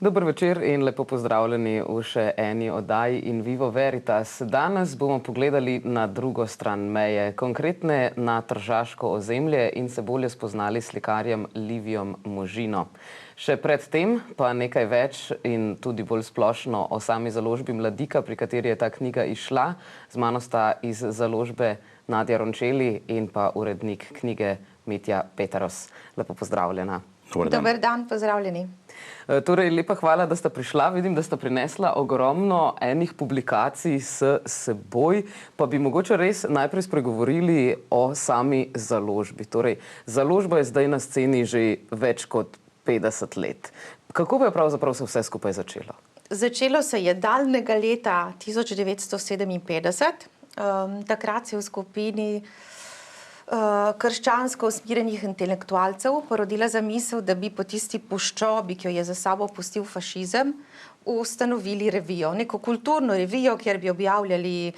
Dober večer in lepo pozdravljeni v še eni oddaji In Vivo Veritas. Danes bomo pogledali na drugo stran meje, konkretne na tržaško ozemlje in se bolje spoznali s slikarjem Livijom Možino. Še predtem pa nekaj več in tudi bolj splošno o sami založbi Mladika, pri kateri je ta knjiga izšla. Z mano sta iz založbe Nadja Rončeli in pa urednik knjige Mitja Petaros. Lepo pozdravljena. Dober dan, pozdravljeni. Torej, lepa hvala, da sta prišla. Vidim, da sta prinesla ogromno enih publikacij s seboj, pa bi mogoče res najprej spregovorili o sami založbi. Torej, založba je zdaj na sceni že več kot 50 let. Kako pa je pravzaprav se vse skupaj začelo? Začelo se je daljnega leta 1957. Takrat se je v skupini krščansko usmerjenih intelektualcev porodila zamisel, da bi po tisti puščobi, ki jo je za sabo pustil fašizem, ustanovili revijo, neko kulturno revijo, kjer bi objavljali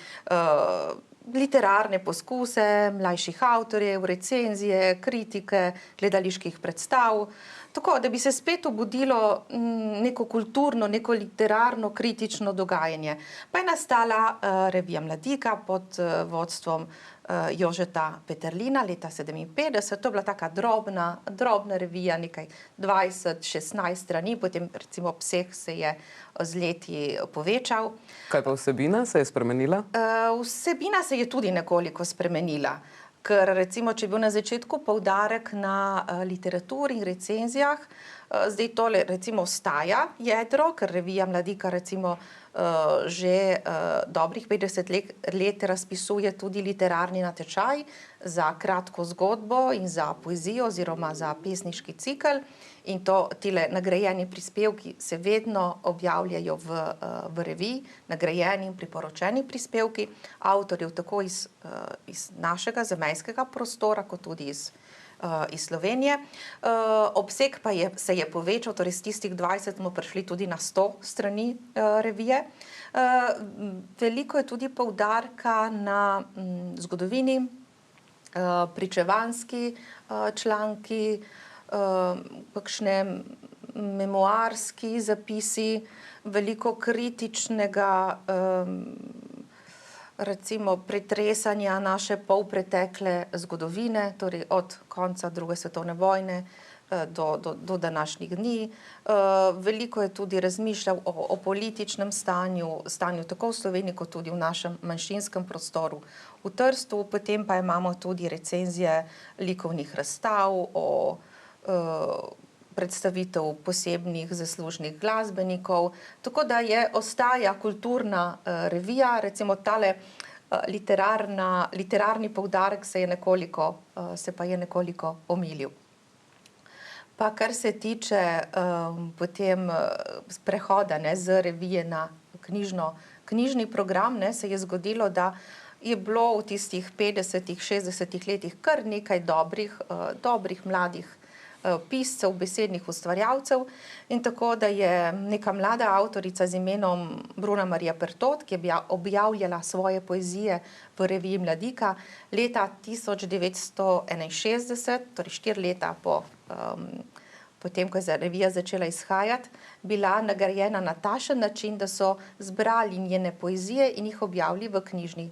literarne poskuse mlajših avtorjev, recenzije, kritike, gledaliških predstav, tako da bi se spet obudilo neko kulturno, neko literarno, kritično dogajanje. Pa je nastala revija Mladika pod vodstvom Jožeta Peterlina leta 1957. To je bila taka drobna revija, nekaj 20-16 strani, potem recimo obseg se je z leti povečal. Kaj pa vsebina se je spremenila? Vsebina se je tudi nekoliko spremenila, ker recimo, če je bil na začetku poudarek na literaturi in recenzijah, zdaj tole recimo ostaja jedro, ker revija Mladika recimo že dobrih 50 let razpisuje tudi literarni natečaj za kratko zgodbo in za poezijo oziroma za pesniški cikel. In tile nagrajeni prispevki se vedno objavljajo v reviji, nagrajeni in priporočeni prispevki avtorjev tako iz našega zamejskega prostora, kot tudi iz Slovenije. Obseg pa se je povečal, torej z tistih 20 smo prišli tudi na 100 strani revije. Veliko je tudi poudarka na zgodovini, pričevanski članki, kakšne memoarski zapisi, veliko kritičnega recimo pretresanja naše polpretekle zgodovine, torej od konca druge svetovne vojne do današnjih dni. Veliko je tudi razmišljal o političnem stanju tako v Sloveniji, kot tudi v našem manjšinskem prostoru v Trstu. Potem pa imamo tudi recenzije likovnih razstav, o predstavitev posebnih zaslužnih glasbenikov, tako da ostaja kulturna revija, recimo tale literarni poudarek se pa je nekoliko omilil. Pa kar se tiče potem prehoda z revije na knjižni program, se je zgodilo, da je bilo v tistih 50-ih, 60-ih letih kar nekaj dobrih mladih piscev, besednih ustvarjalcev, in tako, da je neka mlada avtorica z imenom Bruna Marija Pertot, ki je objavljala svoje poezije v reviji Mladika leta 1961, torej 4 leta potem, ko je revija začela izhajati, bila nagrajena na takšen način, da so zbrali njene poezije in jih objavili v knjižni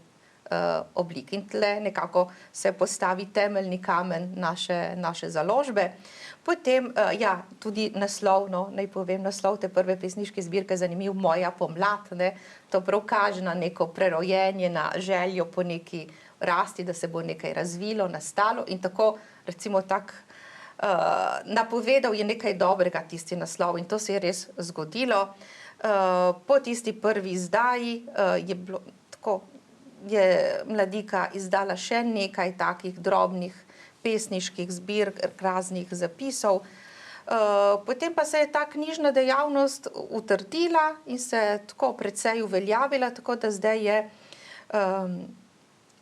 obliki. In tle nekako se postavi temeljni kamen naše založbe. Potem, tudi naj povem naslov te prve pesniške zbirke, zanimiv, Moja pomlad, to prav kaže na neko prerojenje, na željo po neki rasti, da se bo nekaj razvilo, nastalo, in tako recimo napovedal je nekaj dobrega tisti naslov, in to se je res zgodilo. Po tisti prvi izdaji je Mladika izdala še nekaj takih drobnih pesniških zbirk, raznih zapisov. Potem pa se je ta knjižna dejavnost utrdila in se tako precej uveljavila, tako da zdaj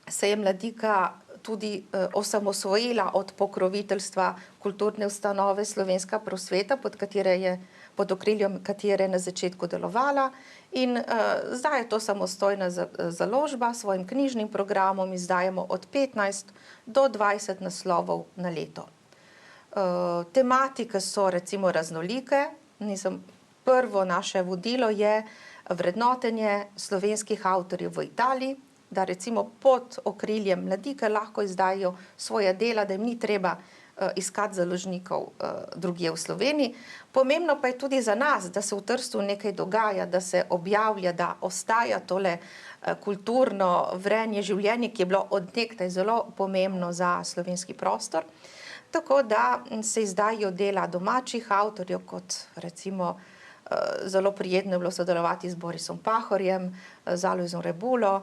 se je Mladika tudi osamosvojila od pokroviteljstva kulturne ustanove Slovenska prosveta, pod okriljem katere je na začetku delovala, in zdaj je to samostojna založba s svojim knjižnim programom, izdajamo od 15 do 20 naslovov na leto. Tematike so recimo raznolike, nisem prvo naše vodilo je vrednotenje slovenskih avtorjev v Italiji, da recimo pod okriljem Mladike lahko izdajo svoja dela, da jim ni treba iskati založnikov drugje v Sloveniji. Pomembno pa je tudi za nas, da se v Trstu nekaj dogaja, da se objavlja, da ostaja tole kulturno vrenje življenje, ki je bilo od nekdaj zelo pomembno za slovenski prostor. Tako da se izdajo dela domačih avtorjev, kot recimo zelo prijetno je bilo sodelovati z Borisom Pahorjem, z Alojzom Rebulo.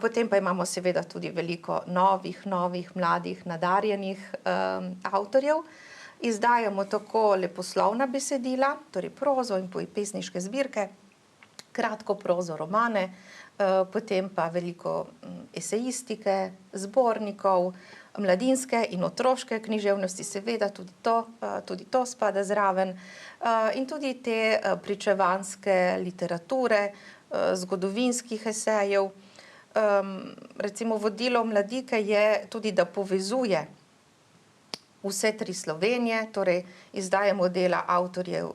Potem pa imamo seveda tudi veliko novih, mladih, nadarjenih avtorjev. Izdajamo tako leposlovna besedila, torej prozo in pesniške zbirke, kratko prozo, romane, potem pa veliko esejistike, zbornikov, mladinske in otroške književnosti, seveda tudi to spada zraven, in tudi te pričevanjske literature, zgodovinskih esejev. Recimo vodilo Mladike je tudi, da povezuje vse tri Slovenije, torej izdajamo dela avtorjev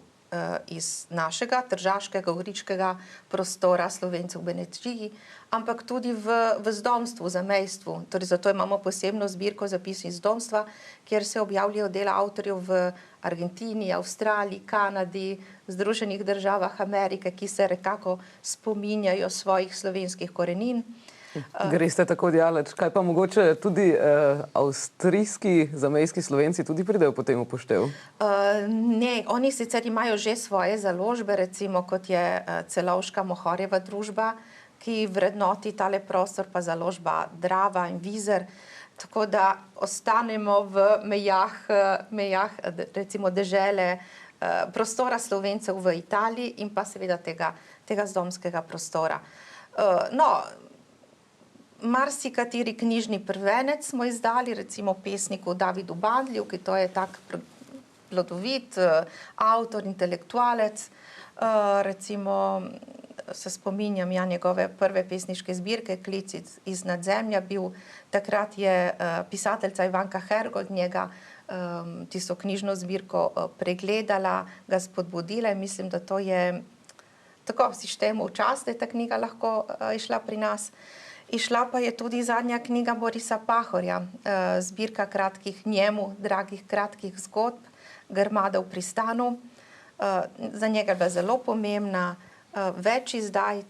iz našega, tržaškega, goričkega prostora, Slovencev v Benečiji, ampak tudi v zdomstvu, zamejstvu. Torej zato imamo posebno zbirko zapisov iz zdomstva, kjer se objavljajo dela avtorjev v Argentini, Avstraliji, Kanadi, Združenih državah Amerike, ki se nekako spominjajo svojih slovenskih korenin. Greste tako daleč. Kaj pa mogoče tudi avstrijski zamejski Slovenci tudi pridejo potem v poštev? Ne, oni sicer imajo že svoje založbe, recimo kot je Celovška Mohorjeva družba, ki vrednoti tale prostor, pa založba Drava in Vizer, tako da ostanemo v mejah recimo dežele prostora Slovencev v Italiji in pa seveda tega zdomskega prostora. Marsikateri knjižni prvenec smo izdali, recimo pesniku Davidu Bandlju, ki to je tak plodovit avtor, intelektualec. Recimo se spominjam njegove prve pesniške zbirke Klic iz nadzemlja bil. Takrat je pisateljica Ivanka Hergold njega tisto knjižno zbirko pregledala, ga spodbudila in mislim, da to je tako si štejemo v čast, da je ta knjiga lahko išla pri nas. Išla pa je tudi zadnja knjiga Borisa Pahorja, zbirka kratkih njemu dragih kratkih zgodb, Grmada v pristanu. Za njega je bila zelo pomembna. Več izdaj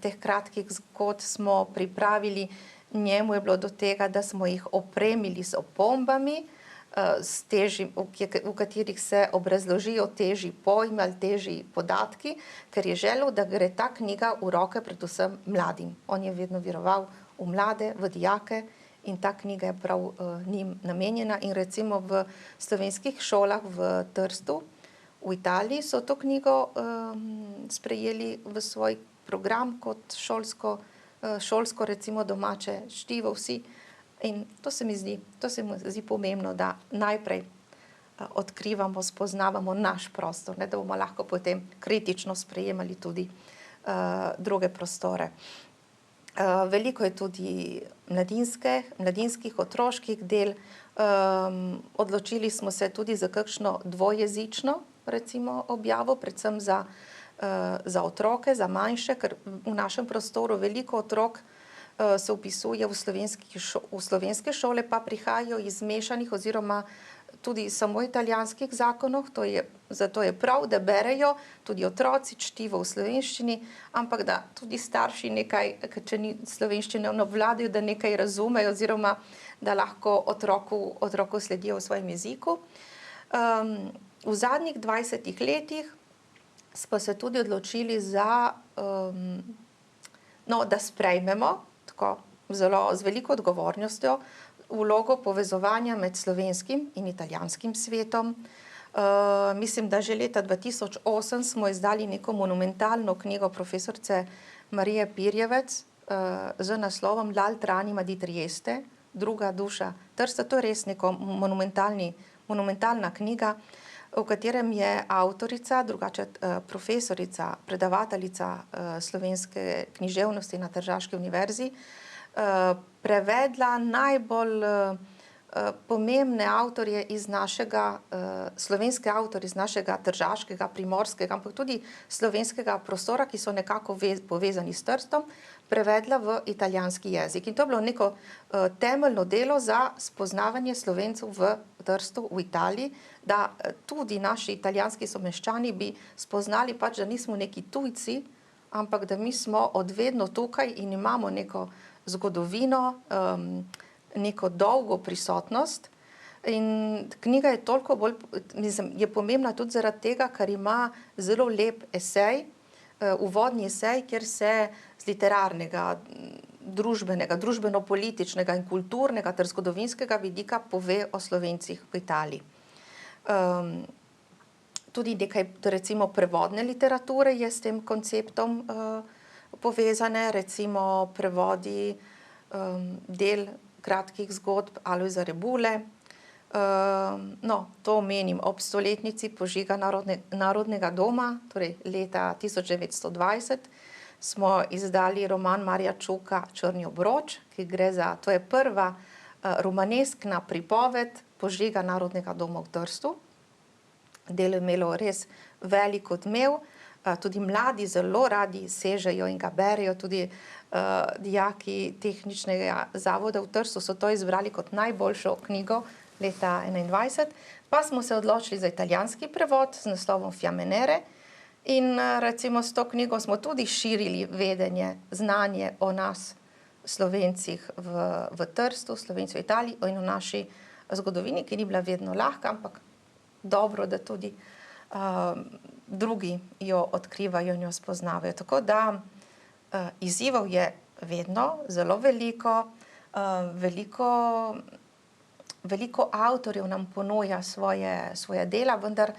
teh kratkih zgodb smo pripravili. Njemu je bilo do tega, da smo jih opremili z opombami, v katerih se obrazložijo težji pojmi ali težji podatki, ker je želel, da gre ta knjiga v roke predvsem mladim. On je vedno veroval v mlade, v dijake in ta knjiga je prav njim namenjena. In recimo v slovenskih šolah v Trstu, v Italiji, so to knjigo sprejeli v svoj program kot šolsko recimo domače štivo vsi. In to se mi zdi pomembno, da najprej odkrivamo, spoznavamo naš prostor, da bomo lahko potem kritično sprejemali tudi druge prostore. Veliko je tudi mladinskih, otroških del. Odločili smo se tudi za kakšno dvojezično recimo objavo, predvsem za otroke, za manjše, ker v našem prostoru veliko otrok se vpisuje v slovenske šole, pa prihajajo iz mešanih oziroma tudi samo italijanskih zakonov. Zato je prav, da berejo tudi otroci čtivo v slovenščini, ampak da tudi starši nekaj, če ni slovenščine obvladajo, da nekaj razumejo oziroma da lahko otroku sledijo v svojem jeziku. V zadnjih 20 letih smo se tudi odločili da sprejmemo z veliko odgovornostjo vlogo povezovanja med slovenskim in italijanskim svetom. Mislim, da že leta 2008 smo izdali neko monumentalno knjigo profesorice Marije Pirjevec z naslovom L'altra anima di Trieste, druga duša Trsta. To je res neko monumentalna knjiga, v katerem je avtorica, drugače profesorica, predavateljica slovenske književnosti na Tržaški univerzi, prevedla najbolj pomembne avtorje iz našega, slovenske avtorje iz našega tržaškega, primorskega, ampak tudi slovenskega prostora, ki so nekako povezani s Trstom, prevedla v italijanski jezik. In to je bilo neko temeljno delo za spoznavanje Slovencev v Trstu, v Italiji, da tudi naši italijanski someščani bi spoznali pač, da nismo neki tujci, ampak da mi smo odvedno tukaj in imamo neko zgodovino, neko dolgo prisotnost. In knjiga je toliko bolj, mislim, je pomembna tudi zaradi tega, ker ima zelo lep esej, uvodni esej, kjer se z literarnega, družbenega, družbeno-političnega in kulturnega ter zgodovinskega vidika pove o Slovencih v Italiji. Tudi nekaj, recimo, prevodne literature je s tem konceptom povezane, recimo prevodi del kratkih zgodb Alojza Rebule. No, to omenim ob stoletnici požiga Narodnega doma, torej leta 1920, smo izdali roman Marija Čuka Črni obroč, ki gre za, to je prva romaneskna pripoved požiga Narodnega doma v Trstu. Delo je imelo res velik odmev, tudi mladi zelo radi sežejo in ga berejo, tudi dijaki Tehničnega zavoda v Trstu so to izbrali kot najboljšo knjigo leta 2021, pa smo se odločili za italijanski prevod z naslovom Fiamenere in recimo s to knjigo smo tudi širili vedenje, znanje o nas, Slovencih v Trstu, Slovencih v Italiji in o naši zgodovini, ki ni bila vedno lahka, ampak dobro, da tudi drugi jo odkrivajo in jo spoznavajo. Tako da izzivov je vedno zelo veliko, veliko avtorjev nam ponuja svoje dela, vendar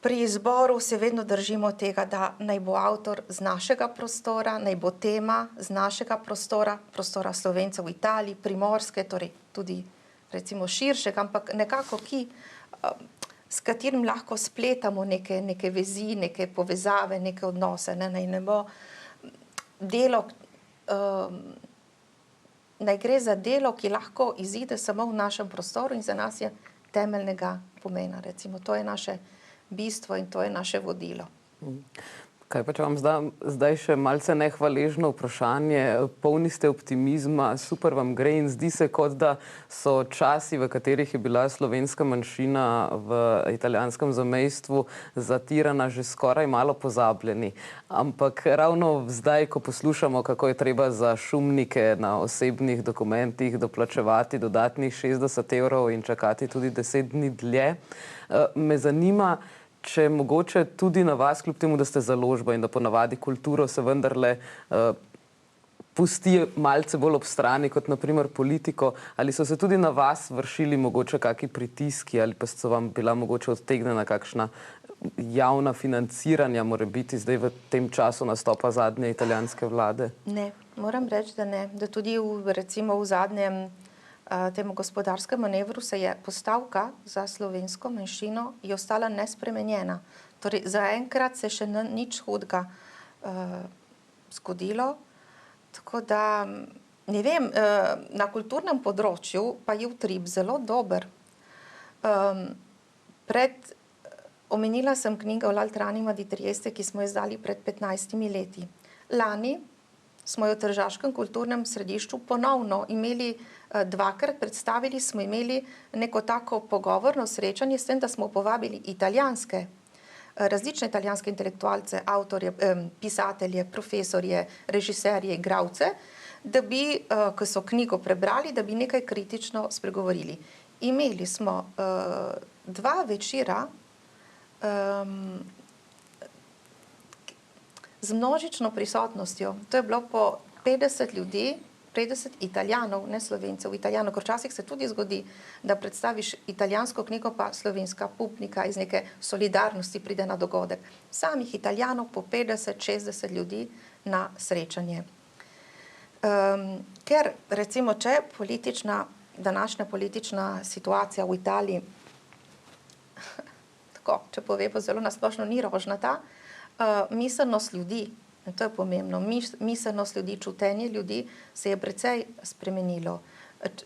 pri izboru se vedno držimo tega, da naj bo avtor z našega prostora, naj bo tema z našega prostora, prostora Slovencev v Italiji, Primorske, torej tudi recimo širšega, ampak nekako s katerim lahko spletamo neke vezi, neke povezave, neke odnose, naj ne bo delo, naj gre za delo, ki lahko izide samo v našem prostoru in za nas je temeljnega pomena. Recimo, to je naše bistvo in to je naše vodilo. Kaj pa, če vam zdaj še malce nehvaležno vprašanje, polni ste optimizma, super vam gre in zdi se, kot da so časi, v katerih je bila slovenska manjšina v italijanskem zamejstvu zatirana, že skoraj malo pozabljeni. Ampak ravno zdaj, ko poslušamo, kako je treba za šumnike na osebnih dokumentih doplačevati dodatnih 60 € in čakati tudi 10 dni dlje, me zanima, če mogoče tudi na vas, kljub temu, da ste založba in da ponavadi kulturo se vendarle pusti malce bolj ob strani kot naprimer politiko, ali so se tudi na vas vršili mogoče kakšni pritiski ali pa so vam bila mogoče odtegnjena kakšna javna financiranja, morebiti zdaj v tem času nastopa zadnje italijanske vlade? Ne, moram reči, da ne. Da tudi recimo v zadnjem temu gospodarskem manevru se je postavka za slovensko manjšino je ostala nespremenjena. Torej, zaenkrat se še nič hudega zgodilo. Tako da, ne vem, na kulturnem področju pa je utrip zelo dober. Omenila sem knjigo L'altranima di Trieste, ki smo jo izdali pred 15 leti. Lani smo jo v Tržaškem kulturnem središču ponovno imeli dvakrat, predstavili smo imeli neko tako pogovorno srečanje s tem, da smo povabili različne italijanske intelektualce, avtorje, pisatelje, profesorje, režiserje, igralce, da bi, ko so knjigo prebrali, da bi nekaj kritično spregovorili. Imeli smo 2 večera z množično prisotnostjo. To je bilo po 50 ljudi, 50 Italijanov, ne Slovencev, Italijanov, ker včasih se tudi zgodi, da predstaviš italijansko knjigo, pa slovenska publika iz neke solidarnosti pride na dogodek. Samih Italijanov po 50-60 ljudi na srečanje. Ker recimo, če današnja politična situacija v Italiji, tako, če povemo zelo nasplošno, ni rožnata, miselnost ljudi, in to je pomembno, miselnost ljudi, čutenje ljudi se je precej spremenilo.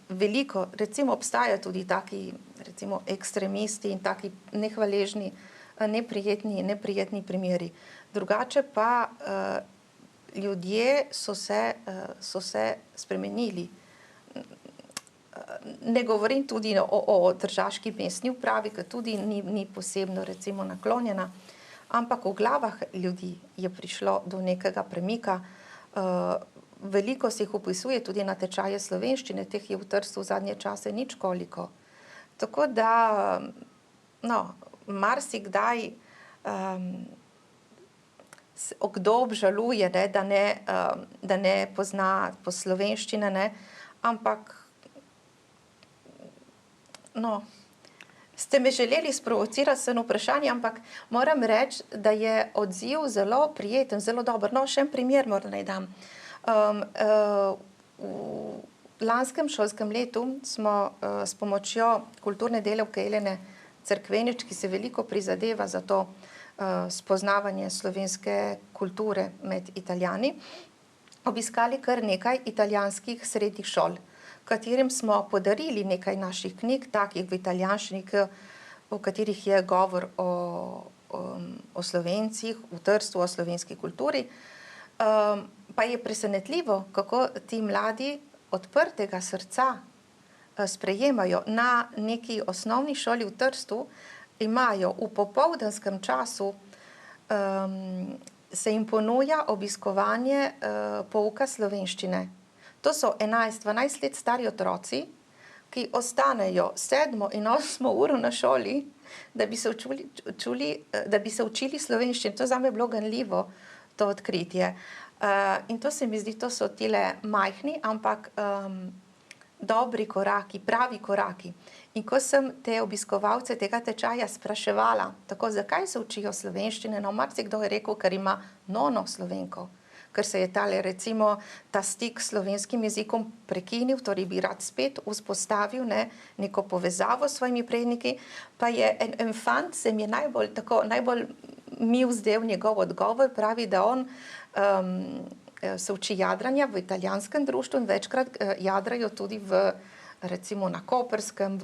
Veliko, recimo obstajajo tudi taki, recimo ekstremisti in taki nehvaležni, neprijetni primeri. Drugače pa ljudje so se spremenili. Ne govorim tudi o tržaški mestni upravi, ki tudi ni posebno recimo naklonjena, ampak v glavah ljudi je prišlo do nekega premika. Veliko se jih upisuje tudi na tečaje slovenščine, teh je v Trstu v zadnje čase nič koliko. Tako da, marsikdaj kdo obžaluje, da ne pozna po slovenščine, ampak ste me želeli sprovocirati s vprašanje, ampak moram reči, da je odziv zelo prijeten, zelo dober. Še en primer moram naj dam. V lanskem šolskem letu smo s pomočjo kulturne delavke Elene Cerkvenič, ki se veliko prizadeva za to spoznavanje slovenske kulture med Italijani, obiskali kar nekaj italijanskih srednjih šol, katerim smo podarili nekaj naših knjig, takih v italijanščini, v katerih je govor o Slovencih, v Trstu, o slovenski kulturi. Pa je presenetljivo, kako ti mladi odprtega srca sprejemajo. Na neki osnovni šoli v Trstu imajo v popoldanskem času, se jim ponuja obiskovanje pouka slovenščine. To so 11-12 let stari otroci, ki ostanejo 7. in 8. uro na šoli, da bi se učili slovenščino. To zame je bilo ganljivo, to odkritje. In to se mi zdi, to so tile majhni, ampak dobri koraki, pravi koraki. In ko sem te obiskovalce tega tečaja spraševala, tako zakaj se učijo slovenščine, marsikdo je rekel, ker ima nono Slovenko, ker se je recimo ta stik s slovenskim jezikom prekinil, torej bi rad spet vzpostavil neko povezavo s svojimi predniki, pa je en fant, se mi je najbolj mil zdel njegov odgovor, pravi, da on se uči jadranja v italijanskem društvu in večkrat jadrajo tudi recimo na Koperskem,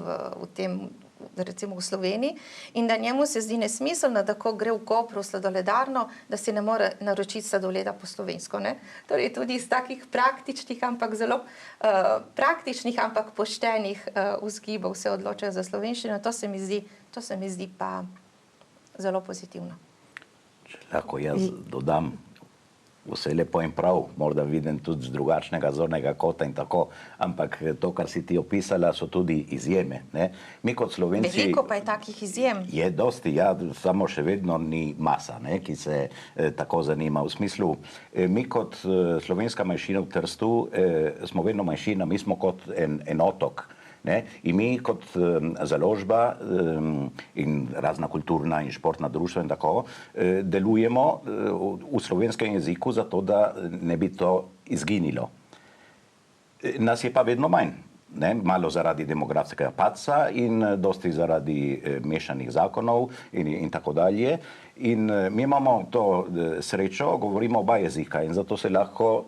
recimo v Sloveniji, in da njemu se zdi nesmiselno, da ko gre v Kopru sladoledarno, da si ne more naročiti sladoleda po slovensko. Torej tudi iz takih praktičnih, ampak zelo poštenih vzgibov se odločajo za slovenščino. To se mi zdi pa zelo pozitivno. Če lahko jaz dodam, vse lepo in prav, morda vidim tudi z drugačnega zornega kota in tako, ampak to, kar si ti opisala, so tudi izjeme. Mi kot Slovenci... Veliko pa je takih izjem. Je dosti, ja, samo še vedno ni masa, ki se tako zanima. V smislu, mi kot slovenska manjšina v Trstu smo vedno manjšina, mi smo kot en otok. In mi kot založba in razna kulturna in športna društva in tako delujemo v slovenskem jeziku zato, da ne bi to izginilo. Nas je pa vedno manj. Malo zaradi demografskega padca in dosti zaradi mešanih zakonov in tako dalje. In mi imamo to srečo, govorimo oba jezika in zato se lahko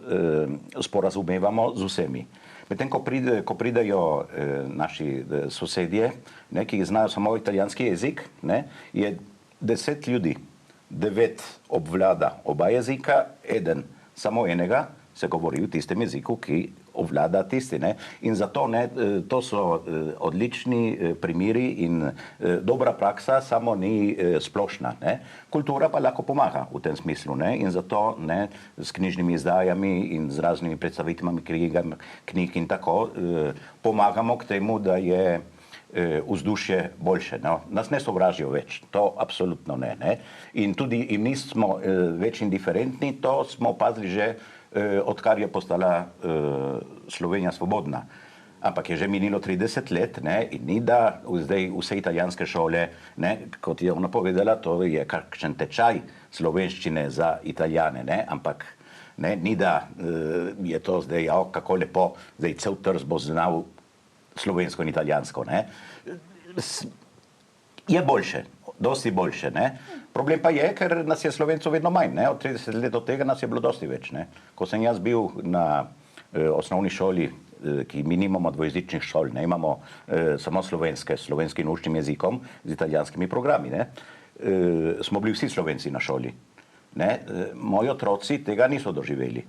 sporazumevamo z vsemi. Medtem, ko pridejo naši sosedje, ki znajo samo italijanski jezik, je 10 ljudi, 9 obvlada oba jezika, samo enega se govori v tistem jeziku, ki obvlada tisti. In zato to so odlični primeri in dobra praksa, samo ni splošna. Kultura pa lahko pomaga v tem smislu. In zato s knjižnimi izdajami in z raznimi predstavitvami knjig in tako pomagamo k temu, da je vzdušje boljše. Nas ne sovražijo več, to absolutno ne. In tudi jim nismo več indiferentni, to smo opazili že odkar je postala Slovenija svobodna. Ampak je že minilo 30 let in ni da zdaj vse italijanske šole, kot je ona povedala, to je kakšen tečaj slovenščine za Italijane, ampak ni da je to zdaj, kako lepo, zdaj cel Trst bo znal slovensko in italijansko. Je boljše. Dosti boljše. Problem pa je, ker nas je Slovencov vedno manj. Od 30 let od tega nas je bilo dosti več. Ko sem jaz bil na osnovni šoli ki mi nimamo dvojezičnih šol, ne, imamo samo slovenskim učnim jezikom z italijanskimi programi, ne, smo bili vsi Slovenci na šoli. Ne, moji otroci tega niso doživeli.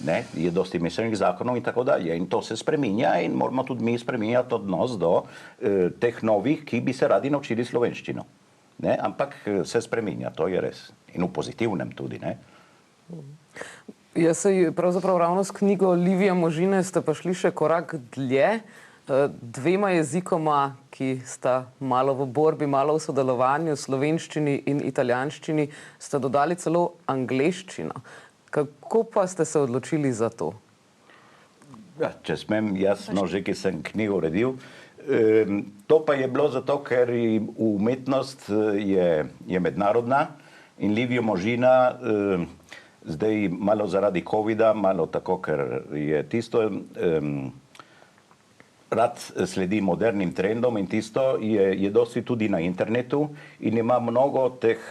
Ne, je dosti mesenih zakonov in tako dalje. In to se spreminja in moramo tudi mi spreminjati odnos do teh novih, ki bi se radi naučili slovenščino. Ne, ampak se spreminja, to je res. In v pozitivnem tudi, ne. Jaz se pravzaprav ravno s knjigo Livija Možine ste pa šli še korak dlje. Dvema jezikoma, ki sta malo v borbi, malo v sodelovanju, slovenščini in italijanščini, ste dodali celo angleščino. Kako pa ste se odločili za to? Ja, če smem, jasno, že ki sem knjigo uredil. To pa je bilo zato, ker umetnost je mednarodna in Livijo Možina zdaj malo zaradi covida, malo tako, ker je tisto, rad sledi modernim trendom in tisto je dosti tudi na internetu in ima mnogo teh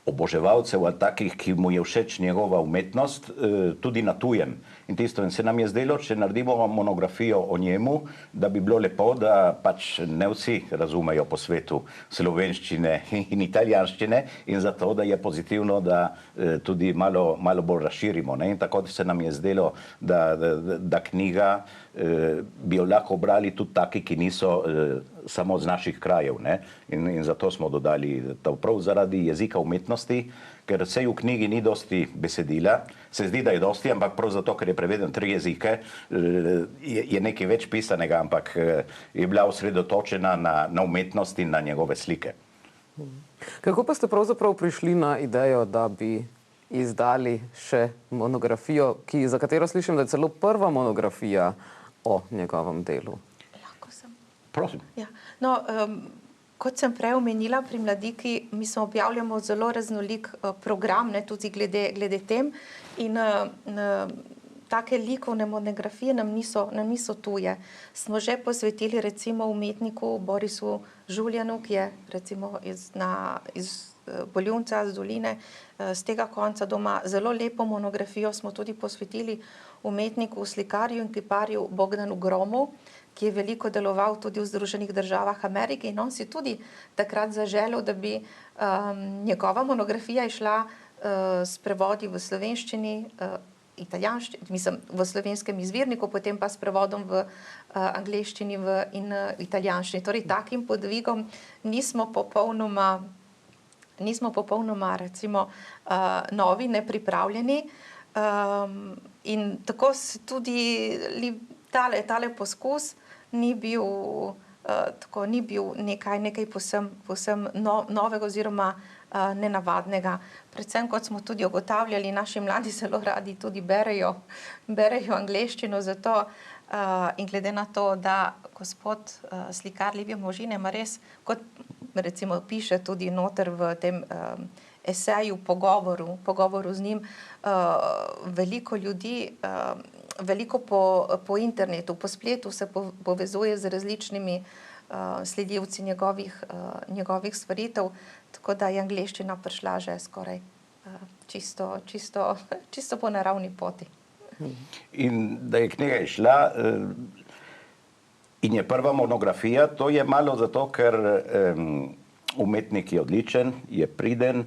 oboževalcev ali takih, ki mu je všeč njegova umetnost, tudi na tujem. In tisto, in se nam je zdelo, če naredimo monografijo o njemu, da bi bilo lepo, da pač ne vsi razumejo po svetu slovenščine in italijanščine in zato, da je pozitivno, da tudi malo bolj razširimo. Ne? In tako se nam je zdelo, da knjiga bi jo lahko brali tudi taki, ki niso samo z naših krajev. Ne? In zato smo dodali to prav zaradi jezika umetnosti, ker sej v knjigi ni dosti besedila, se zdi, da je dosti, ampak prav zato, ker je preveden 3 jezike, je nekaj več pisanega, ampak je bila osredotočena na umetnost in na njegove slike. Kako pa ste pravzaprav prišli na idejo, da bi izdali še monografijo, za katero slišim, da je celo prva monografija o njegovem delu? Lahko sem. Prosim. Ja. No, kot sem prej omenila, pri Mladiki mi smo objavljamo zelo raznolik program, ne, tudi glede tem in take likovne monografije nam niso tuje. Smo že posvetili recimo umetniku Borisu Žuljanu, ki je recimo iz Boljunca, z Doline, z tega konca doma. Zelo lepo monografijo smo tudi posvetili umetniku, slikarju in kiparju Bogdanu Gromu, ki je veliko deloval tudi v Združenih državah Amerike in on si tudi takrat zaželel, da bi njegova monografija išla s prevodi v slovenščini, italijanščini, mislim v slovenskem izvirniku, potem pa s prevodom v angleščini in italijanščini. Torej, takim podvigom nismo popolnoma recimo novi, nepripravljeni in tako se tudi tale poskus ni bil nekaj povsem novega oziroma nenavadnega. Predvsem, kot smo tudi ugotavljali, naši mladi zelo radi tudi berejo angleščino, zato in glede na to, da gospod slikar Livija Možine ima res, kot recimo piše tudi noter v tem eseju, pogovoru z njim, veliko ljudi, veliko po internetu, po spletu se povezuje z različnimi sledilci njegovih stvaritev, tako da je angleščina prišla že skoraj čisto po naravni poti. In da je knjiga išla in je prva monografija, to je malo zato, ker umetnik je odličen, je priden,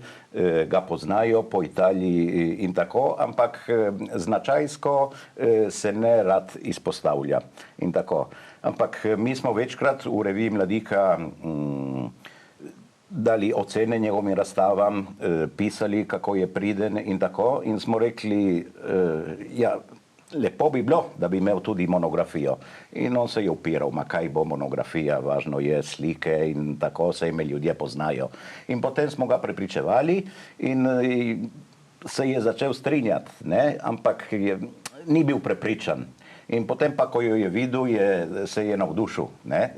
ga poznajo po Italiji in tako, ampak značajsko se ne rad izpostavlja in tako. Ampak mi smo večkrat v reviji Mladika dali ocene njegovim razstavam, pisali, kako je priden in tako, in smo rekli, ja, lepo bi bilo, da bi imel tudi monografijo. In on se je upiral, ma kaj bo monografija, važno je slike in tako, saj me ljudje poznajo. In potem smo ga prepričevali in se je začel strinjati, ne, ampak ni bil prepričan. In potem pa, ko jo je videl, se je navdušil, ne,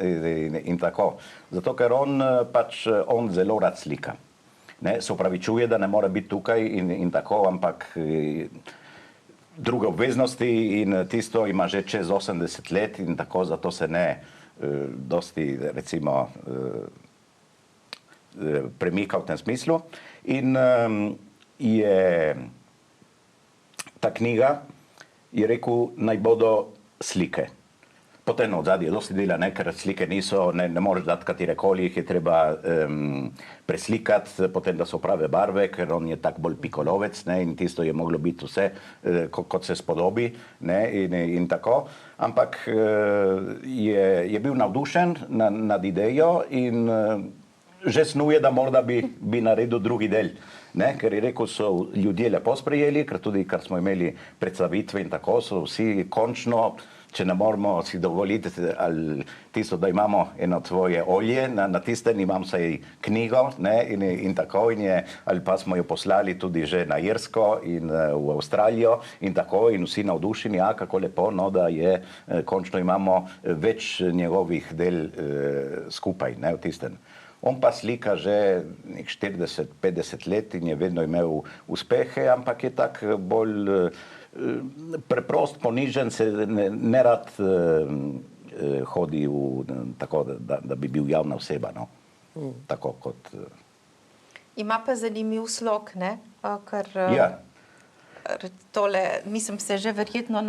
in tako. Zato, ker on zelo rad slika. Ne, se opravičuje, da ne more biti tukaj in tako, ampak druge obveznosti in tisto ima že čez 80 let in tako, zato se ne dosti, recimo, premika v tem smislu. In je ta knjiga je rekel, naj bodo slike. Potem od zadnje dosti dela, ne, ker slike niso, ne moreš dati katerekoli, jih je treba preslikati, potem da so prave barve, ker on je tak bolj pikolovec, ne, in tisto je moglo biti vse, kot se spodobi, ne, in tako. Ampak je bil navdušen nad idejo in že snuje, da morda bi naredil drugi del. Ne, ker je rekel, so ljudje lepo sprejeli, ker tudi, kar smo imeli predstavitve in tako, so vsi končno, če ne moramo si dovoliti, ali tisto, da imamo eno tvoje olje, na tisten imam saj knjigo, ne, in tako, ali pa smo jo poslali tudi že na Irsko in v Avstralijo in tako, in vsi navdušeni, kako lepo, no, da je, končno imamo več njegovih del skupaj, ne, v tisten. On pa slika že 40-50 let in je vedno imel uspehe, ampak je tak bolj preprost, ponižen, se ne rad hodi tako, da bi bil javna oseba, no. Tako kot... Ima pa zanimiv slog, ne? Ker Ja. tole, mislim, se že verjetno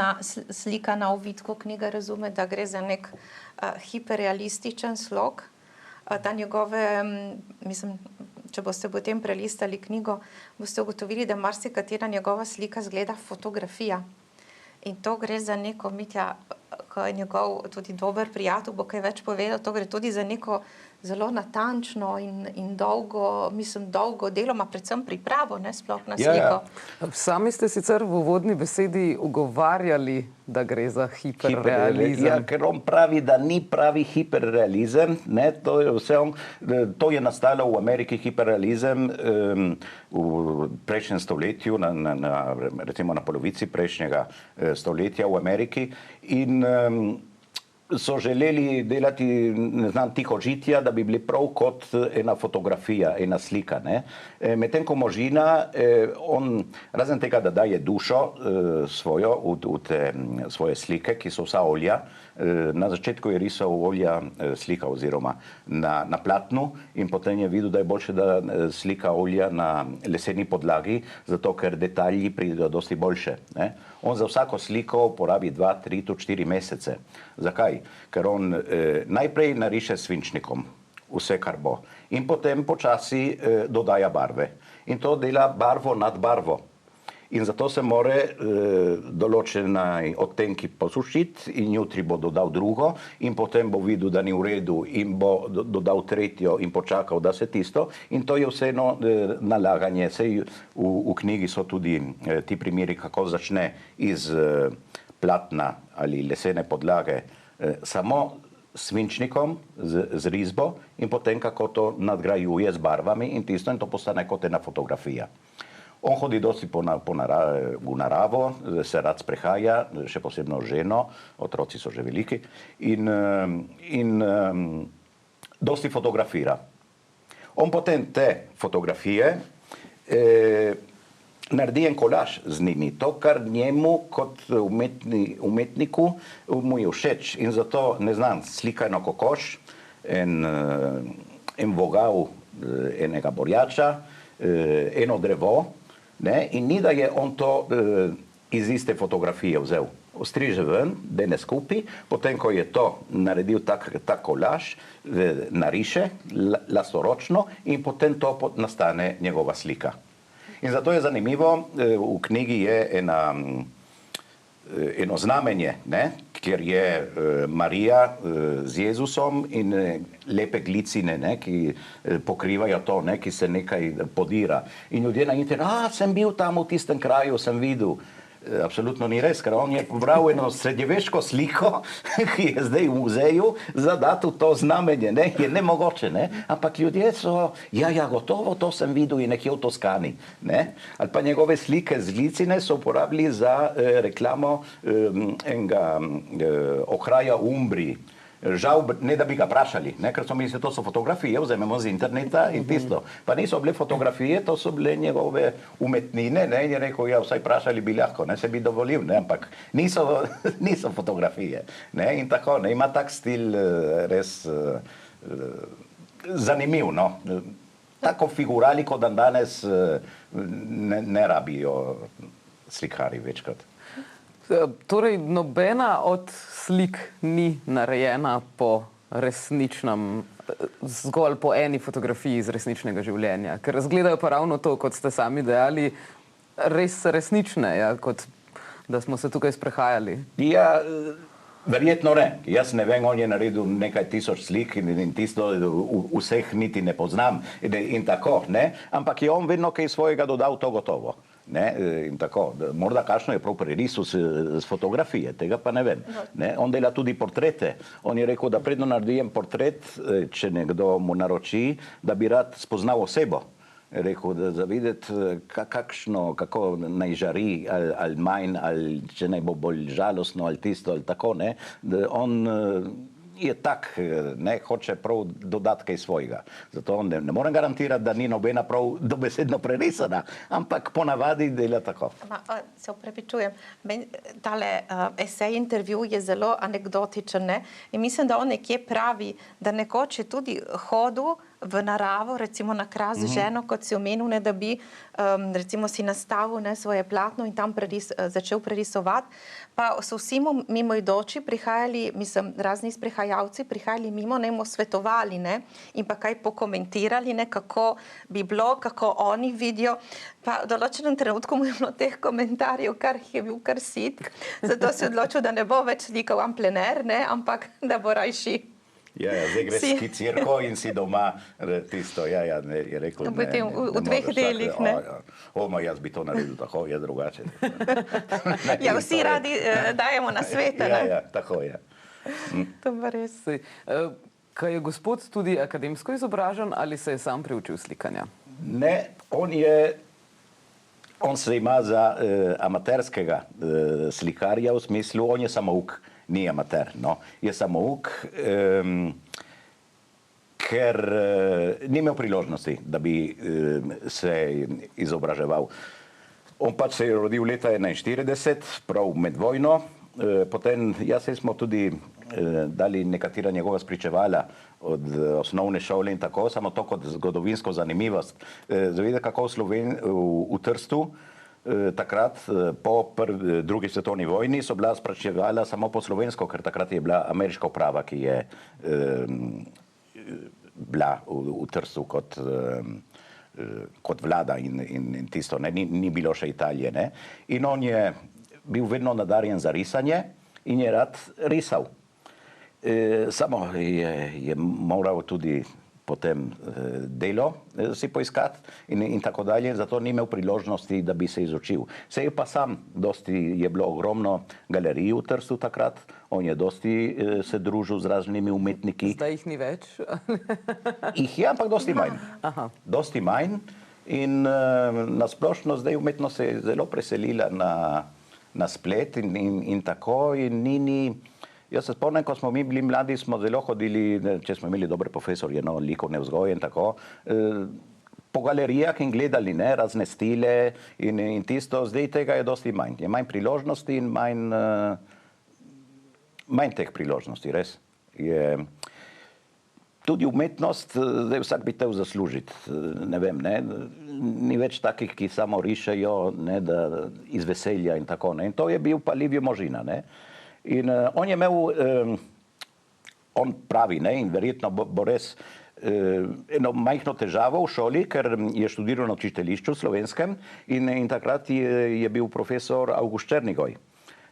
slika na ovitku knjiga razume, da gre za nek hiperrealističen slog. Ta njegove, mislim, če boste potem prelistali knjigo, boste ugotovili, da marsikatera njegova slika zgleda fotografija. In to gre za neko, Mitja, ko je njegov tudi dober prijatelj, bo kaj več povedal, to gre tudi za neko zelo natančno in dolgo, mislim, dolgo deloma, predvsem pripravo, ne, sploh na sliko. Ja. Sami ste sicer v uvodni besedi ugovarjali, da gre za hiperrealizem. Ja, ker on pravi, da ni pravi hiperrealizem, ne, to je vse to je nastalo v Ameriki, hiperrealizem, v prejšnjem stoletju, recimo na polovici prejšnjega stoletja v Ameriki, in so želeli delati, ne znam, tihožitja, da bi bili prav kot ena fotografija, ena slika, ne. Medtem ko Možina, on, razen tega, da daje dušo svojo v te svoje slike, ki so vsa olja, na začetku je risal olja slika oziroma na platnu in potem je videl, da je boljše, da slika olja na leseni podlagi, zato ker detalji pridejo dosti boljše, ne. On za vsako sliko porabi 2, 3, tudi 4 mesece. Zakaj? Ker on najprej nariše s svinčnikom vse, kar bo, in potem počasi dodaja barve. In to dela barvo nad barvo. In zato se more določeni odtenki posušiti in jutri bo dodal drugo in potem bo videl, da ni v redu in bo dodal tretjo in počakal, da se tisto. In to je vseeno nalaganje. Sej v knjigi so tudi ti primeri, kako začne iz platna ali lesene podlage samo svinčnikom z risbo in potem kako to nadgrajuje z barvami in tisto, in to postane kot ena fotografija. On hodi dosti v naravo, se rad sprehaja, še posebno ženo, otroci so že veliki, in dosti fotografira. On potem te fotografije naredi en kolaž z njimi. To, kar njemu kot umetniku mu je všeč. In zato, ne znam, slika eno kokoš, en vogal enega borjača, eno drevo, ne? In ni, da je on to iz iste fotografije vzel. Ostriže ven, dene skupaj, potem, ko je to naredil tak kolaž, nariše lastoročno in potem to nastane njegova slika. In zato je zanimivo, v knjigi je eno znamenje, ne? Kjer je Marija z Jezusom in lepe glicine, ne? Ki pokrivajo to, ne? Ki se nekaj podira. In ljudje na internetu, sem bil tam v tistem kraju, sem videl. Absolutno ni res, ker on je pobral eno srednjeveško sliko, ki je zdaj v muzeju, za dati to znamenje, ne, je nemogoče, ne, ampak ljudje so, ja, gotovo, to sem videl in nekje v Toskani, ne, ali pa njegove slike z glicine so uporabili za reklamo enega okraja v Umbriji. Žal, ne da bi ga vprašali, ne, ker so mislili, to so fotografije, vzamemo z interneta in tisto. Pa niso bile fotografije, to so bile njegove umetnine, ne, in je rekel, ja, vsaj vprašali bi lahko, ne, se bi dovolil, ne, ampak niso fotografije, ne, in tako, ne, ima tak stil res zanimiv, no. Tako figurali, kot danes ne rabijo slikari večkrat. Torej, nobena od slik ni narejena po resničnem, zgolj po eni fotografiji iz resničnega življenja, ker razgledajo pa ravno to, kot ste sami dejali, res resnične, ja, kot da smo se tukaj sprehajali. Ja, verjetno ne. Jaz ne vem, on je naredil nekaj tisoč slik in tisto vseh niti ne poznam in tako, ne? Ampak je on vedno kaj svojega dodal, to gotovo. Ne, in tako, morda kakšno je prav prerisu z fotografije, tega pa ne vem. Ne, on dela tudi portrete. On je rekel, da predno naredim portret, če nekdo mu naroči, da bi rad spoznal osebo. Je rekel, da videti, kako naj žari, ali manj, ali če naj bo bolj žalostno, ali tisto, ali tako, ne. Da on je tak, ne, hoče prav dodati kaj svojega. Zato ne morem garantirati, da ni nobena prav dobesedno prerisana, ampak ponavadi dela tako. Se opravičujem. Tale esej, intervju je zelo anekdotičen, ne? In mislim, da on nekje pravi, da nekoč je tudi hodil v naravo, recimo na Kras z ženo, kot si omenil, ne, da bi recimo si nastavil, ne, svoje platno in tam začel prerisovati. Pa so vsi mimoidoči prihajali, mislim, razni sprehajalci prihajali mimo, ne, mu svetovali, ne, in pa kaj pokomentirali, ne, kako bi bilo, kako oni vidijo. Pa v določenem trenutku mu je bilo teh komentarjev, je bil kar sitk, zato se odločil, da ne bo več slikal en plener, ne, ampak da bo rajši. Ja, zdaj gre skicirko in si doma tisto, je rekel, ne. V dveh delih, ne. Jaz bi to naredil tako, je drugače. Ja, vsi radi dajemo na svete, ne. Ja, tako je. To pa res. Kaj je gospod tudi akademsko izobražen ali se je sam priučil slikanja? Ne, on se ima za amaterskega slikarja v smislu, on je samouk. Ni amater, no. Je samouk, ker ni imel priložnosti, da bi se izobraževal. On pač se je rodil leta 1941, prav med vojno, potem smo tudi dali nekatera njegova spričevala od osnovne šole in tako, samo to kot zgodovinsko zanimivost. Zavede, kako v Trstu takrat po drugi svetovni vojni so bila spraševala samo po slovensko, ker takrat je bila ameriška uprava, ki je bila v Trstu kot vlada in tisto, ne, ni bilo še Italije, ne. In on je bil vedno nadarjen za risanje in je rad risal. Samo je moral tudi potem delo si poiskati in tako dalje, zato ni imel priložnosti, da bi se izučil. Se je pa sam, je bilo ogromno galerij v Trstu takrat, on je dosti se družil z raznimi umetniki. Zdaj jih ni več? Jih je, ampak dosti manj. Dosti manj in nasplošno zdaj umetnost se je zelo preselila na splet in tako in ni. Jaz se spomnim, ko smo mi bili mladi, smo zelo hodili, če smo imeli dobre profesorje, no, likovne vzgoje in tako, po galerijah in gledali, ne, razne stile in tisto, zdaj tega je dosti manj. Je manj priložnosti in manj teh priložnosti, res. Tudi umetnost, zdaj vsak bi tel zaslužiti, ne vem, ne, ni več takih, ki samo rišejo, ne, da iz veselja in tako, ne, in to je bil pa Livio Možina, ne. In on je imel, on pravi, ne, in verjetno bo res eno majhno težavo v šoli, ker je študiral na učiteljišču slovenskem in takrat je bil profesor August Černigoj,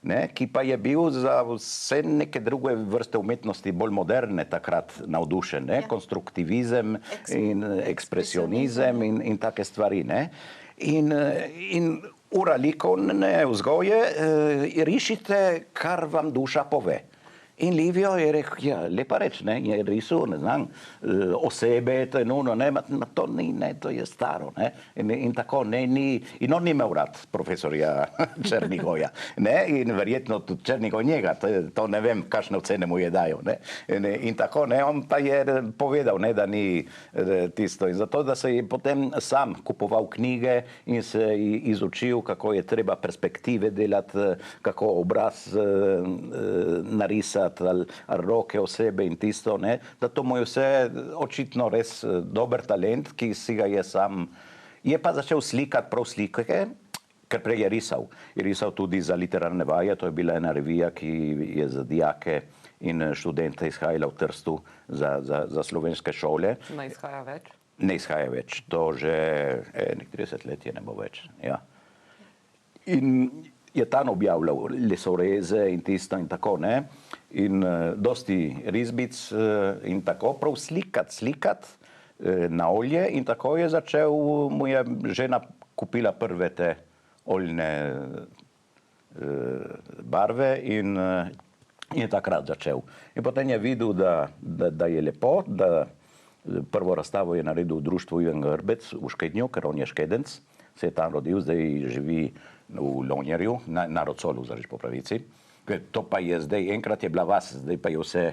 ne, ki pa je bil za vse neke druge vrste umetnosti bolj moderne takrat navdušen, ne, konstruktivizem in ekspresionizem in take stvari, ne. In ura likovne vzgoje, rišite, kar vam duša pove. In Livio je rekel, ja, lepa reč, ne, je risal, ne znam, osebe, to je nuno, ne, to ni, ne, to je staro, ne, in tako, ne, in on ni imel rad profesorja Černigoja, ne, in verjetno tudi Černigoj njega, to ne vem, kakšne ocene mu je dajal, ne, in tako, ne, on pa je povedal, ne, da ni tisto, in zato, da se je potem sam kupoval knjige in se izučil, kako je treba perspektive delati, kako obraz narisati, ali roke osebe in tisto, ne, da to mu je vse očitno res dober talent, ki si ga je sam, je pa začel slikati prav slike, ker prej je risal. Je risal tudi za literarne vaje, to je bila ena revija, ki je za dijake in študente izhajala v Trstu za slovenske šole. Ne izhaja več? Ne izhaja več, to že 30 let je ne bo več. Ja. In je tam objavljal lesoreze in tisto in tako, ne? In dosti risbic in tako, prav slikat na olje in tako je začel, mu je žena kupila prve te oljne barve in je takrat začel. In potem je videl, da je lepo, da prvo razstavo je naredil v društvu Ivan Grbec v Škednju, ker on je Škedenc, se je tam rodil, zdaj živi v Lonjerju, na Rocolu, zareč po pravici. To pa je zdaj, enkrat je bila vas, zdaj pa je vse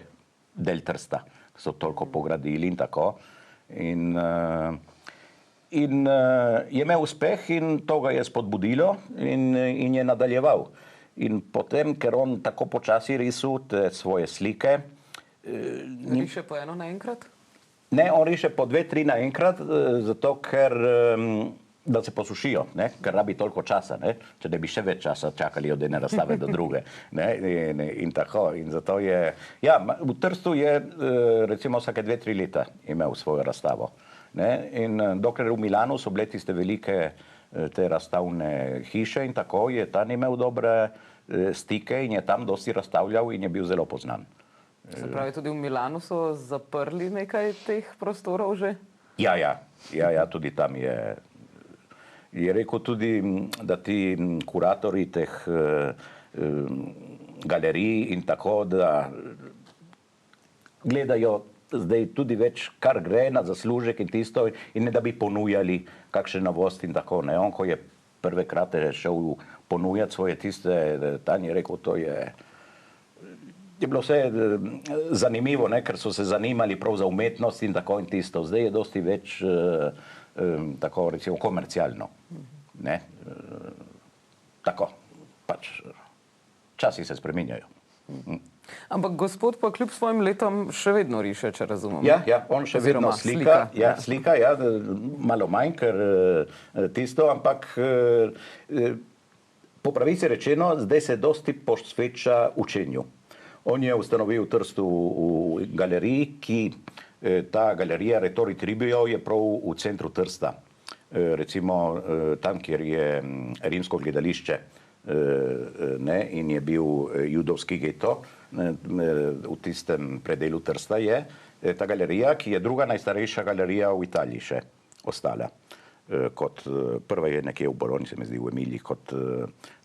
del Trsta, so toliko pogradili in tako. In je imel uspeh in to ga je spodbudilo in je nadaljeval. In potem, ker on tako počasi risal te svoje slike. Riše po eno naenkrat? Ne, on riše po 2-3 naenkrat, zato ker da se posušijo, ne? Ker rabi toliko časa, ne? Če ne bi še več časa čakali od ene razstave do druge. Ne? In tako. In zato je, ja, v Trstu je recimo vsake 2-3 leta imel svojo razstavo. Ne? In dokler v Milanu so bile tiste velike te razstavne hiše in tako, je tam imel dobre stike in je tam dosti razstavljal in je bil zelo poznan. Se pravi, tudi v Milanu so zaprli nekaj teh prostorov že? Ja, tudi tam je rekel tudi, da ti kuratorji teh galerij in tako, da gledajo zdaj tudi več, kar gre na zaslužek in tisto, in ne da bi ponujali kakšne novosti in tako. Ne? On, ko je prve krate šel ponujati svoje tiste, tam je rekel, to je bilo vse zanimivo, ne? Ker so se zanimali prav za umetnost in tako in tisto. Zdaj je dosti več tako recimo komercialno. Ne? Tako, pač časi se spreminjajo. Ampak gospod pa kljub svojim letom še vedno riše, če razumem. Ja, on še vedno slika, malo manj, ker tisto, ampak po pravici rečeno, zdaj se dosti posveča učenju. On je ustanovil v Trstu v galeriji, ki ta galerija Rettori Tribio je prav v centru Trsta. Recimo tam, kjer je rimsko gledališče, ne, in je bil judovski geto, v tistem predelu Trsta je ta galerija, ki je druga najstarejša galerija v Italiji še ostala. Kot prva je nekje v Bologni, se mi zdi, v Emiliji,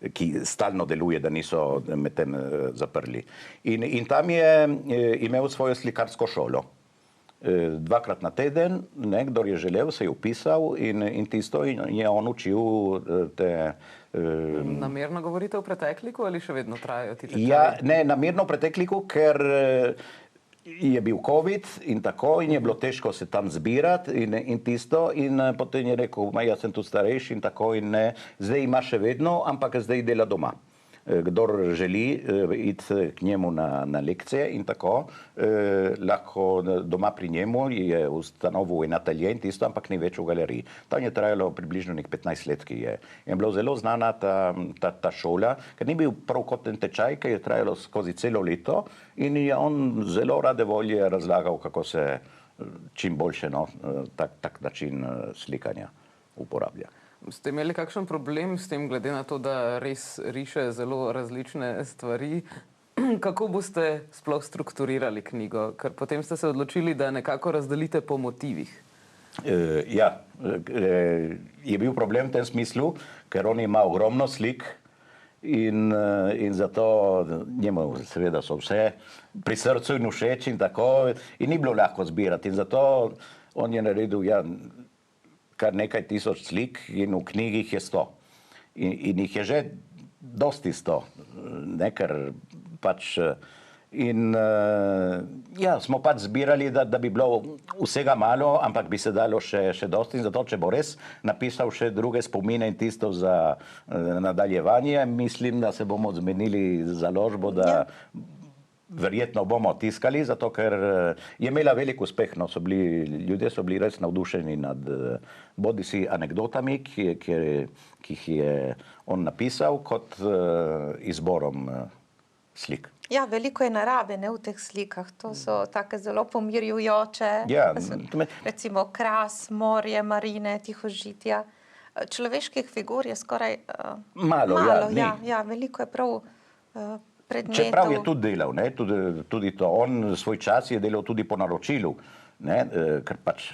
ki stalno deluje, da niso medtem zaprli. In tam je imel svojo slikarsko šolo. 2-krat na teden, kdor je želel, se je upisal in tisto je on učil te... Namerno govorite o pretekliku ali še vedno trajajo ti tečaji? Ja, ne, namerno o pretekliku, ker je bil COVID in tako in je bilo težko se tam zbirati in tisto in potem je rekel, jaz sem tu starejši in tako in ne, zdaj ima še vedno, ampak zdaj dela doma. Kdor želi iti k njemu na lekcije in tako, lahko doma pri njemu je ustanovil en atelje in tisto, ampak ni več v galeriji. Tam je trajalo približno nek 15 let, ki je. Je bilo zelo znana ta šola, ker ni bil prav kot en tečaj, ki je trajalo skozi celo leto in je on zelo rade volje razlagal, kako se čim boljše tak način slikanja uporablja. Ste imeli kakšen problem s tem, glede na to, da res riše zelo različne stvari? Kako boste sploh strukturirali knjigo? Ker potem ste se odločili, da nekako razdelite po motivih. Ja, je bil problem v tem smislu, ker on ima ogromno slik in zato njemu seveda so vse pri srcu in všeč in tako in ni bilo lahko zbirati in zato on je naredil, kar nekaj tisoč slik in v knjigih je 100. In jih je že dosti 100, ne, ker pač smo pač zbirali, da bi bilo vsega malo, ampak bi se dalo še dosti in zato, če bo res napisal še druge spomine in tisto za nadaljevanje, mislim, da se bomo zmenili založbo, da verjetno bomo tiskali, zato ker je imela velik uspeh. No, ljudje so bili res navdušeni nad bodisi anekdotami, ki jih je on napisal, kot izborom slik. Ja, veliko je narave, ne, v teh slikah. To so take zelo pomirjujoče. Ja, recimo Kras, morje, marine, tihožitja. Človeških figur je skoraj malo. Ja, veliko je prav predmetov. Čeprav je tudi delal, ne, tudi to. On svoj čas je delal tudi po naročilu, ne, ker pač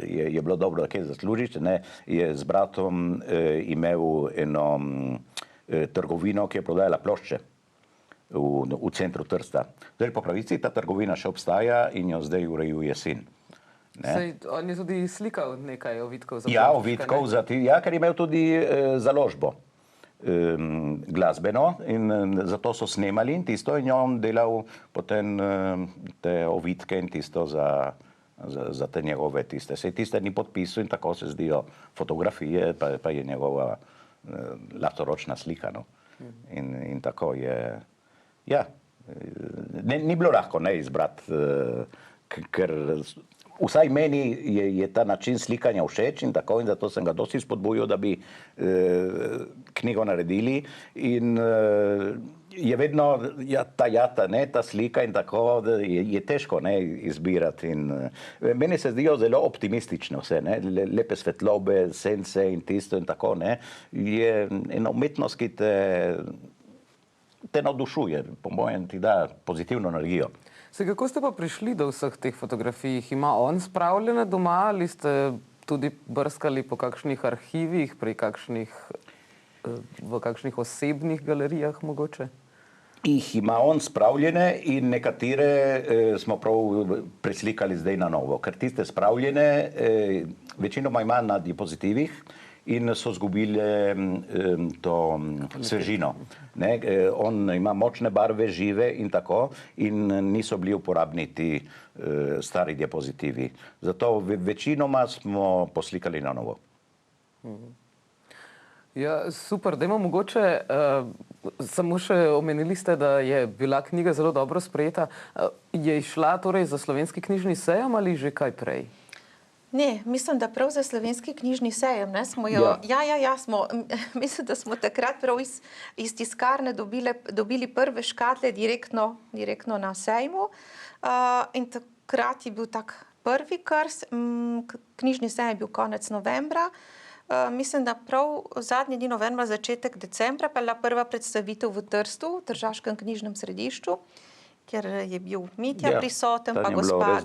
je bilo dobro, da kaj zaslužiš, ne, je z bratom imel eno trgovino, ki je prodajala plošče v centru Trsta. Zdaj po pravici ta trgovina še obstaja in jo zdaj urejuje sin. On je tudi slikal nekaj ovitkov za ploščke. Ja, ovitkov, ker je imel tudi založbo glasbeno in zato so snemali in tisto in on delal potem te ovitke in tisto za te njegove tiste. Sej tiste ni podpisal in tako se zdijo fotografije, pa je njegova lastoročna slika. No. In tako je. Ja, ni bilo lahko ne izbrati, ker vsaj meni je ta način slikanja všeč in tako, in zato sem ga dosti spodbujal, da bi knjigo naredili in je vedno ta slika in tako, je težko ne izbirati in meni se zdijo zelo optimistično vse, ne, lepe svetlobe, sence in tisto in tako, ne, je ena umetnost, ki te navdušuje, po mojem ti da pozitivno energijo. Kako ste pa prišli do vseh teh fotografij? Ima on spravljene doma ali ste tudi brskali po kakšnih arhivih, v kakšnih osebnih galerijah mogoče? Jih ima on spravljene in nekatere smo prav preslikali zdaj na novo, ker tiste spravljene večinoma ima na diapozitivih in so zgubile to svežino. Ne? On ima močne barve, žive in tako, in niso bili uporabni ti stari diapozitivi. Zato večinoma smo poslikali na novo. Ja, super. Dajmo mogoče, samo še omenili ste, da je bila knjiga zelo dobro sprejeta. Je šla torej za Slovenski knjižni sejem ali že kaj prej? Ne, mislim, da prav za Slovenski knjižni sejem, ne, smo jo, mislim, da smo takrat prav iz tiskarne dobili prve škatle direktno na sejmu in takrat je bil tak prvi krst, knjižni sejem je bil konec novembra, mislim, da prav zadnji dni novembra, začetek decembra pa je bila prva predstavitev v Trstu, v Tržaškem knjižnem središču, kjer je bil Mitja prisoten, pa gospa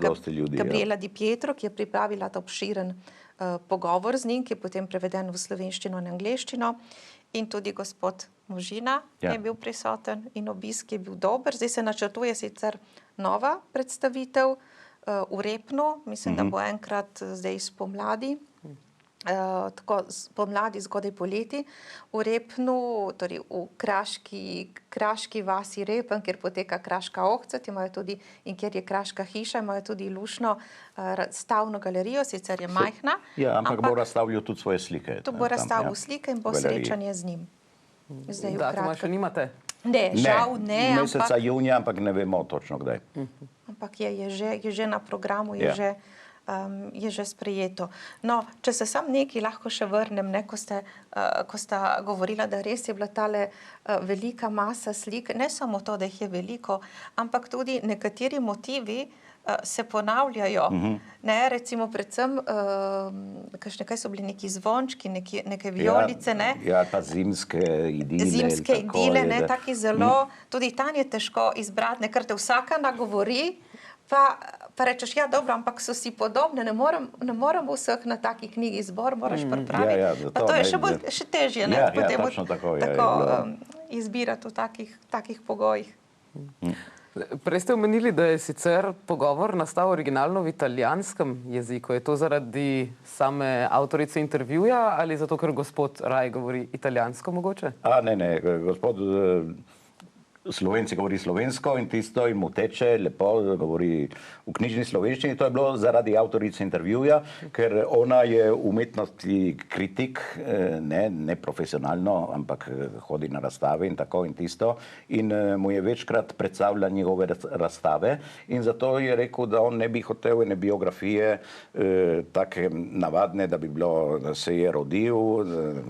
Gabriela Di Pietro, ki je pripravila ta obširen pogovor z njim, ki je potem preveden v slovenščino in angleščino. In tudi gospod Možina je bil prisoten in obisk je bil dober. Zdaj se načrtuje sicer nova predstavitev v Repnu, mislim, da bo enkrat zdaj spomladi. Tako pomladi, zgodaj poleti, v Repnu, torej v kraški vasi Repen, kjer poteka kraška ohcet, in kjer je kraška hiša, imajo tudi lušno stavno galerijo, sicer je majhna. Ja, ampak bo razstavljal tudi svoje slike. Tu bo razstavljal slike in bo srečanje z njim. Datuma še nimate? Ne, žal ne. Meseca junija, ampak ne vemo točno kdaj. Ampak je že na programu, je že sprejeto. No, če se sam nekaj lahko še vrnem, ne, ko sta govorila, da res je bila tale velika masa slik, ne samo to, da jih je veliko, ampak tudi nekateri motivi se ponavljajo. Ne, recimo predvsem, kaj so bili neki zvončki, neke vijolice, ne. Ja, pa zimske idile. Zimske idile, ne, taki zelo, tudi tam je težko izbrati, ker te vsaka nagovori, pa rečeš, ja, dobro, ampak so si podobne, ne moram vseh na taki knjigi izbor, moraš pripraviti. Pa to je še težje, ne, potem tako izbirati v takih pogojih. Prej ste omenili, da je sicer pogovor nastal originalno v italijanskem jeziku. Je to zaradi same avtorice intervjuja ali zato, ker gospod Raj govori italijansko mogoče? Ne, gospod Slovenci govori slovensko in tisto in mu teče lepo, govori v knjižni slovenščini. To je bilo zaradi avtorice intervjuja, ker ona je umetnosti kritik, ne profesionalno, ampak hodi na razstave in tako in tisto. In mu je večkrat predstavila njegove razstave in zato je rekel, da on ne bi hotel ene biografije take navadne, da bi bilo, da se je rodil,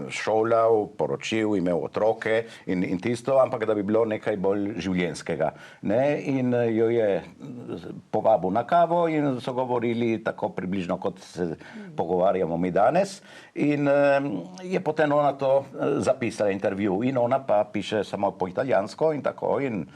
šolal, poročil, imel otroke in tisto, ampak da bi bilo nekaj bolj življenjskega. Ne? In jo je povabil na kavo in so govorili tako približno, kot se pogovarjamo mi danes. In je potem ona to zapisala intervju in ona pa piše samo po italijansko in tako. In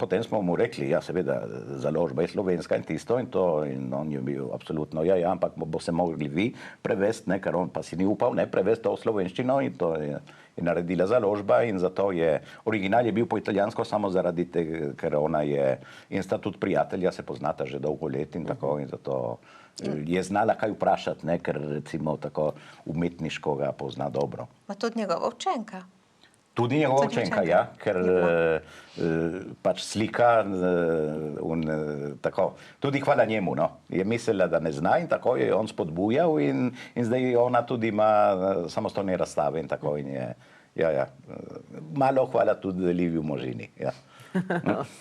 potem smo mu rekli, ja seveda, založba je slovenska in tisto in to. In on je bil absolutno, ja, ampak bo se mogli vi prevesti, ne, ker on pa si ni upal, ne, prevesti to v slovenščino in to je naredila založba in zato je, original je bil po italijansko samo zaradi tega, ker ona je, in sta tudi prijatelja, se poznata že dolgo let in tako in zato je znala kaj vprašati, ne, ker recimo tako umetniško ga pozna dobro. Ma tudi njegova učenka. Tudi njegova učenka, ja, ker pač slika tako, tudi hvala njemu, no. Je mislila, da ne zna in tako je on spodbujal in zdaj ona tudi ima samostojne razstave in tako in je, ja, malo hvala tudi Liviju Možini, ja.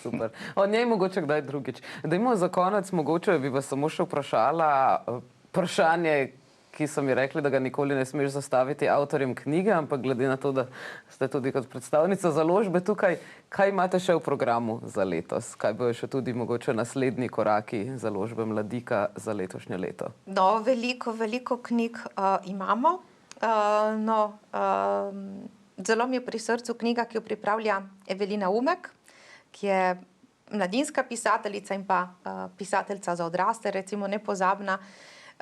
Super. O njej mogoče kdaj drugič. Dajmo za konec, mogoče bi vas samo še vprašala vprašanje, ki so mi rekli, da ga nikoli ne smeš zastaviti avtorjem knjige, ampak glede na to, da ste tudi kot predstavnica založbe tukaj, kaj imate še v programu za letos? Kaj bojo še tudi mogoče naslednji koraki založbe Mladika za letošnje leto? No, veliko knjig imamo. Zelo mi je pri srcu knjiga, ki jo pripravlja Evelina Umek, ki je mladinska pisateljica in pa pisateljica za odrasle, recimo Nepozabna,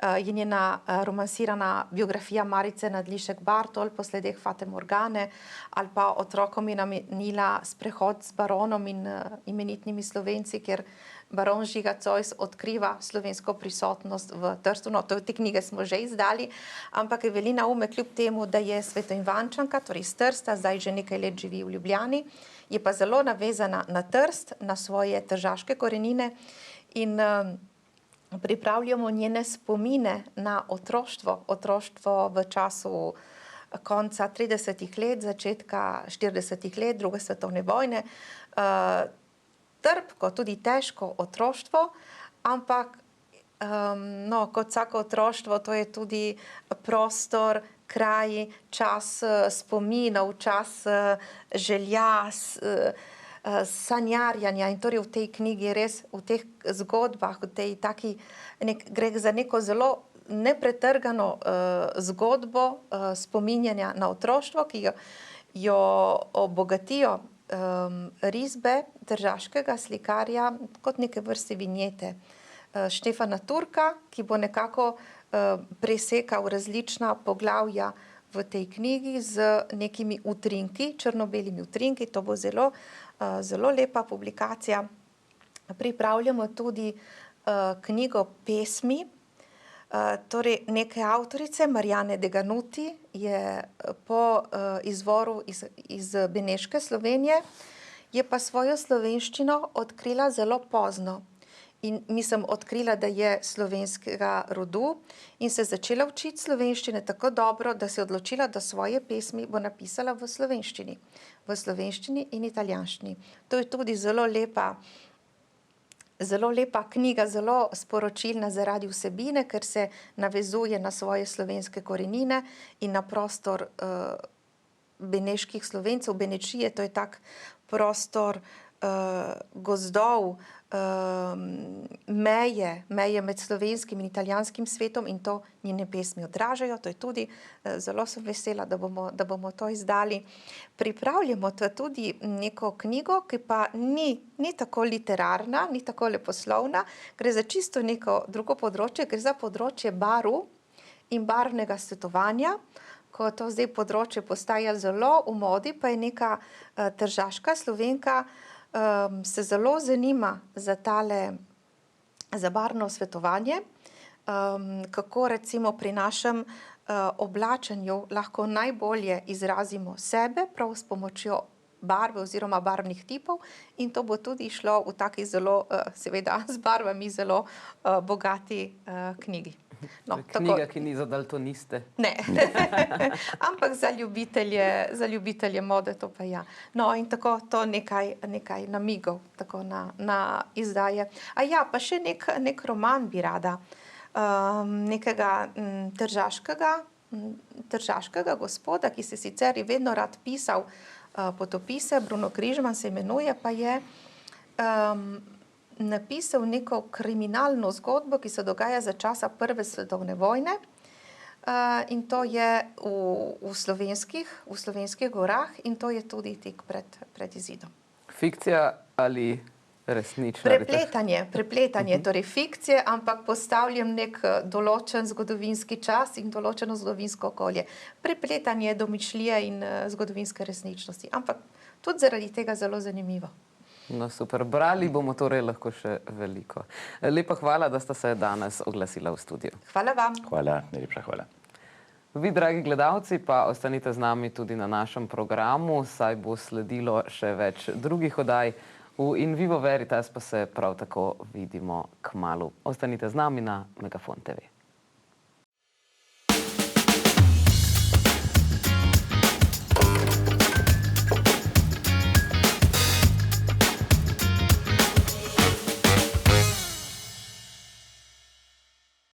je njena romansirana biografija Marice Nadlišek Bartol po sledeh Fate Morgane ali pa otrokom je namenila sprehod s baronom in imenitnimi Slovenci, kjer baron Žiga Zois odkriva slovensko prisotnost v Trstu. No, te knjige smo že izdali, ampak Evelina Umek, kljub temu, da je Svetoivančanka, torej iz Trsta, zdaj že nekaj let živi v Ljubljani, je pa zelo navezana na Trst, na svoje tržaške korenine in pripravljamo njene spomine na otroštvo v času konca 30-ih let, začetka 40-ih let, druge svetovne vojne. Trpko, tudi težko otroštvo, ampak kot vsako otroštvo, to je tudi prostor, kraj, čas spominov, čas želja, sanjarjanja in torej v tej knjigi res, v teh zgodbah, v tej taki, gre za neko zelo nepretrgano zgodbo spominjanja na otroštvo, ki jo obogatijo risbe tržaškega slikarja kot neke vrste vinjete Štefana Turka, ki bo nekako presekal različna poglavja v tej knjigi z nekimi utrinki, črno-belimi utrinki. To bo zelo lepa publikacija. Pripravljamo tudi knjigo pesmi, torej neke avtorice, Mariane Deganuti, je po izvoru iz Beneške Slovenije, je pa svojo slovenščino odkrila zelo pozno. In mislim, odkrila, da je slovenskega rodu in se začela učiti slovenščine tako dobro, da se je odločila, da svoje pesmi bo napisala v slovenščini. V slovenščini in italijanščini. To je tudi zelo lepa knjiga, zelo sporočilna zaradi vsebine, ker se navezuje na svoje slovenske korenine in na prostor beneških Slovencev. Benečije, to je tak prostor gozdov, meje med slovenskim in italijanskim svetom in to njene pesmi odražajo. To je tudi, zelo sem vesela, da bomo to izdali. Pripravljamo tudi neko knjigo, ki pa ni tako literarna, ni tako leposlovna, gre za čisto neko drugo področje, gre za področje barv in barvnega svetovanja. Ko to zdaj področje postaja zelo v modi, pa je neka tržaška Slovenka se zelo zanima za barvno svetovanje, kako recimo pri našem oblačenju lahko najbolje izrazimo sebe, prav s pomočjo barve oziroma barvnih tipov in to bo tudi šlo v taki zelo, seveda z barvami zelo bogati knjigi. No, Knjiga, ki ni za daltoniste. Ne, ampak za ljubitelje mode, to pa ja. No, in tako to nekaj namigov, tako na izdaje. A ja, pa še nek roman bi rada, nekega tržaškega gospoda, ki se sicer je vedno rad pisal potopise, Bruno Križman se imenuje, pa je napisal neko kriminalno zgodbo, ki se dogaja za časa Prve svetovne vojne, in to je v slovenskih gorah in to je tudi tik pred izidom. Fikcija ali resnična? Prepletanje, torej fikcije, ampak postavljam nek določen zgodovinski čas in določeno zgodovinsko okolje. Prepletanje domišljije in zgodovinske resničnosti, ampak tudi zaradi tega zelo zanimivo. No, super. Brali bomo torej lahko še veliko. Lepa hvala, da sta se danes oglasila v studiu. Hvala vam. Hvala, najlepša hvala. Vi, dragi gledalci, pa ostanite z nami tudi na našem programu, saj bo sledilo še več drugih oddaj. V In Vivo Veritas pa se prav tako vidimo kmalu. Ostanite z nami na Megafon TV.